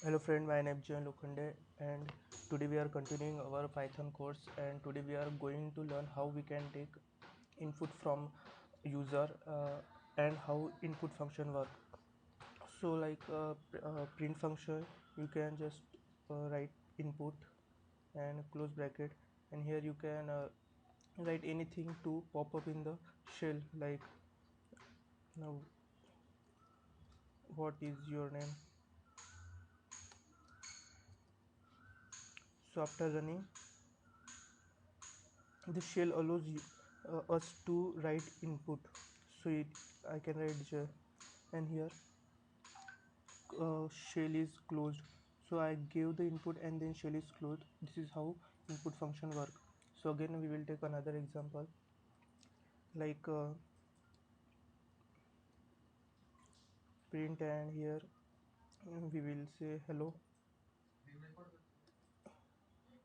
Hello friend, my name is Lokhande and today we are continuing our Python course, and today we are going to learn how we can take input from user and how input function work. So like print function, you can just write input and close bracket, and here you can write anything to pop up in the shell, like now what is your name. So after running, the shell allows us to write input. So I can write j, and here shell is closed. So I gave the input and then shell is closed. This is how input function work. So again we will take another example, like print, and here we will say hello,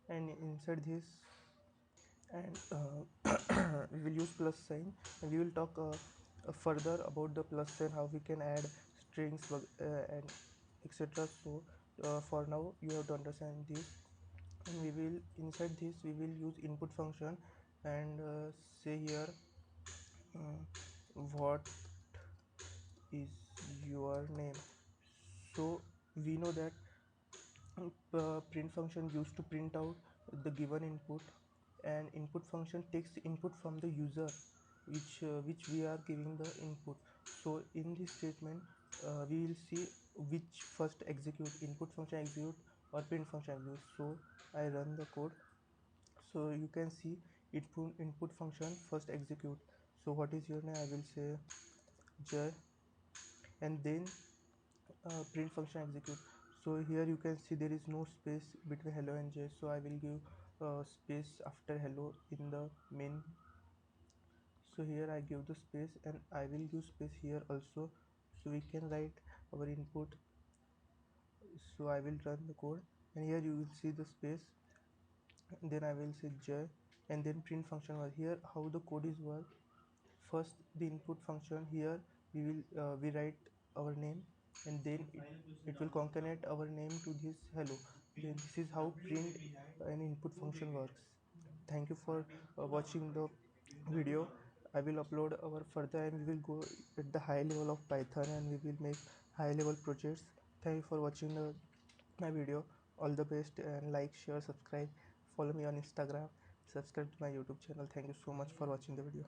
and inside this, and we will use plus sign, and we will talk further about the plus sign, how we can add strings and etc. So for now you have to understand this, and we will inside this we will use input function, and say here uh, what is your name. So we know that print function used to print out the given input, and input function takes the input from the user, which we are giving the input. So in this statement we will see which first execute, input function execute or print function execute. So I run the code. So you can see input function first execute. So what is your name, I will say Jay, and then print function execute. So here you can see there is no space between hello and j, so I will give space after hello in the main. So here I give the space, and I will give space here also, so we can write our input. So I will run the code, and here you will see the space, and then I will say j, and then print function was here. How the code is work: first the input function, here we write our name, and then it will concatenate our name to this hello. Then this is how print an input function works. Thank you for watching the video. I will upload our further, and we will go at the high level of Python, and we will make high level projects. Thank you for watching my video. All the best, and like, share, subscribe, follow me on Instagram, subscribe to my YouTube channel. Thank you so much for watching the video.